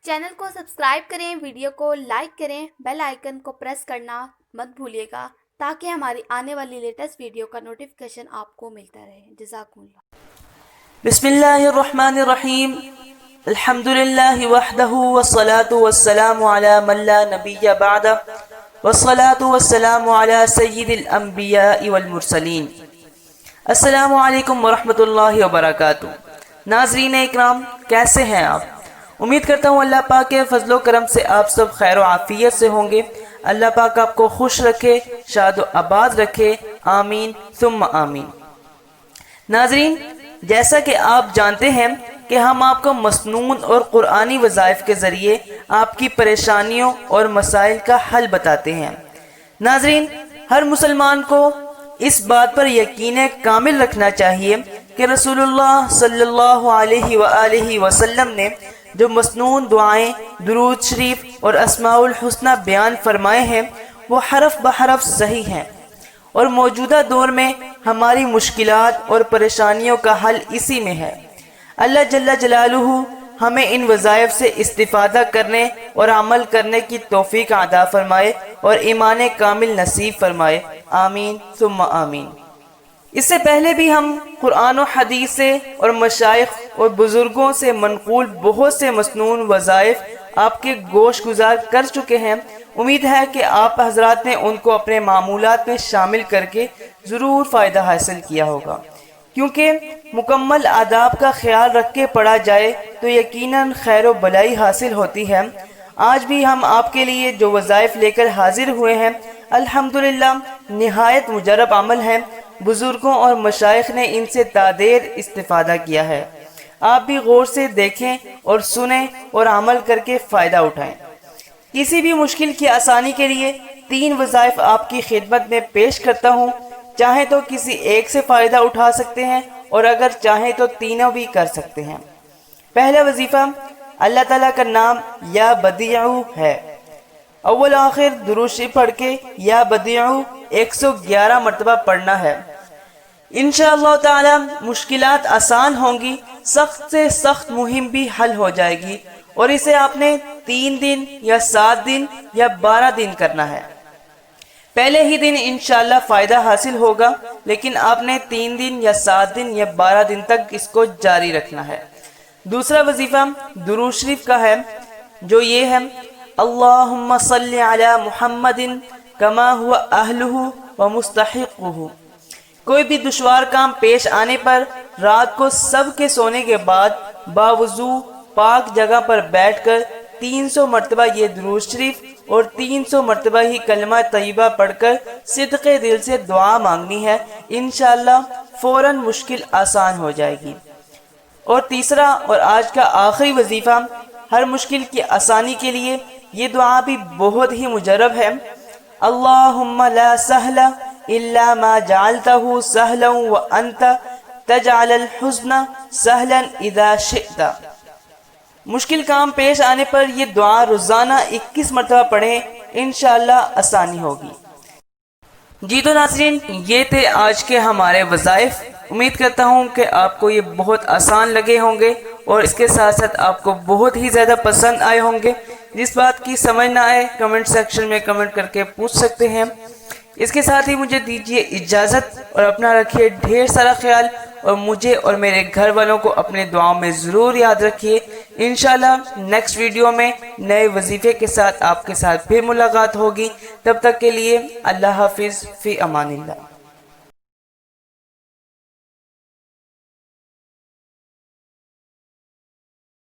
Channel को subscribe करें, video को लाइक करें, बेल आइकन को प्रेस करना मत भूलिएगा ताकि हमारी आने वाली लेटेस्ट वीडियो का नोटिफिकेशन आपको मिलता रहे। जज़ाकुमुल्लाह। बिस्मिल्लाहिर्रहमानिर्रहीम। अल्हम्दुलिल्लाहि वहदहु वस्सलातु वस्सलामु अला मन ला नबिय्य बअदा वस्सलातु वस्सलामु अला सय्यिदिल अंबिया'i वल मुरसलीन। अस्सलामु अलैकुम वरहमतुल्लाहि वबरकातुहू। नाज़रीन इकराम, कैसे हैं आप? उम्मीद करता हूँ अल्लाह पाक के फजलो करम से आप सब खैर व आफियत से होंगे। अल्लाह पाक आपको खुश रखे, शाद व आबाद रखे, आमीन सुम्मा आमीन। नाज़रीन, जैसा कि आप जानते हैं कि हम आपको मसनून और कुरानी वज़ाइफ के ज़रिए आपकी परेशानियों और मसाइल का हल बताते हैं। नाज़रीन, हर मुसलमान को इस बात पर यकीन कामिल रखना चाहिए कि रसूलुल्लाह सल्लल्लाहु अलैहि वआलिहि वसल्लम ने जो मसनून दुआएं, दुरूद शरीफ और अस्माउल हुस्ना बयान फरमाए हैं वो हरफ बहरफ सही हैं और मौजूदा दौर में हमारी मुश्किलात और परेशानियों का हल इसी में है। अल्लाह जल्ला जलालुहु हमें इन वज़ाइफ से इस्तिफ़ादा करने और अमल करने की तौफीक अता फरमाए और ईमान कामिल नसीब फरमाए, आमीन सुम्मा आमीन। इससे पहले भी हम कुरान और हदीस से और मशाइख और बुज़ुर्गों से मनक़ूल बहुत से मसनून वज़ाइफ आपके गोश गुजार कर चुके हैं। उम्मीद है कि आप हजरात ने उनको अपने मामूलात में शामिल करके ज़रूर फ़ायदा हासिल किया होगा, क्योंकि मुकम्मल आदाब का ख्याल रख के पढ़ा जाए तो यकीनन खैर व भलाई हासिल होती है। आज भी हम आपके लिए जो वज़ाइफ लेकर हाजिर हुए हैं अल्हम्दुलिल्लाह निहायत मुजरब अमल हैं। बुज़ुर्गों और मशाइख ने इनसे तादेर इस्तिफ़ादा किया है। आप भी गौर से देखें और सुनें और अमल करके फ़ायदा उठाएं। किसी भी मुश्किल की आसानी के लिए 3 वज़ाइफ आपकी खिदमत में पेश करता हूँ। चाहे तो किसी एक से फ़ायदा उठा सकते हैं और अगर चाहे तो तीनों भी कर सकते हैं। पहला वजीफ़ा अल्लाह ताला का नाम या बदीउ है। अव्वल आखिर दुरूद शरीफ पढ़ के या बदीउ 111 मरतबा पढ़ना है। इंशाअल्लाह ताला मुश्किलात आसान होंगी, सख्त से सख्त मुहिम भी हल हो जाएगी और इसे आपने 3 दिन या 7 दिन या 12 दिन करना है। पहले ही दिन इंशाअल्लाह फ़ायदा हासिल होगा, लेकिन आपने 3 दिन या 7 दिन या 12 दिन तक इसको जारी रखना है। दूसरा वजीफ़ा दुरूद शरीफ का है, जो ये है अल्लाहुम्मा सल्लि अला मुहम्मदिन कमा हुवा अहलुहु व मुस्तहिक़ुहु। कोई भी दुश्वार काम पेश आने पर रात को सब के सोने के बाद बावुज़ू पाक जगह पर बैठकर 300 मरतबा ये दुरूद शरीफ और 300 मरतबा ही कलमा तय्यबा पढ़कर सिद्क़े दिल से दुआ मांगनी है। इंशाअल्लाह फ़ौरन मुश्किल आसान हो जाएगी। और तीसरा और आज का आखिरी वजीफ़ा, हर मुश्किल की आसानी के लिए ये दुआ भी बहुत ही मुजरब है। अल्लाहुम्मा ला सहला इल्ला मा जअलतहु सहलन व अंत तजअलल हुज़्न सहलन इज़ा शिअता। मुश्किल काम पेश आने पर ये दुआ रोज़ाना 21 मरतबा पढ़ें, इंशाअल्लाह आसानी होगी। जी तो नाज़रीन, ये थे आज के हमारे वज़ाइफ। उम्मीद करता हूँ कि आपको ये बहुत आसान लगे होंगे और इसके साथ साथ आपको बहुत ही ज़्यादा पसंद आए होंगे। जिस बात की समझ ना आए कमेंट सेक्शन में कमेंट करके पूछ सकते हैं। इसके साथ ही मुझे दीजिए इजाज़त और अपना रखिए ढेर सारा ख्याल और मुझे और मेरे घर वालों को अपने दुआओं में ज़रूर याद रखिए। इंशाल्लाह नेक्स्ट वीडियो में नए वजीफ़े के साथ आपके साथ फिर मुलाकात होगी। तब तक के लिए अल्लाह हाफिज़, फ़ी अमानिल्लाह।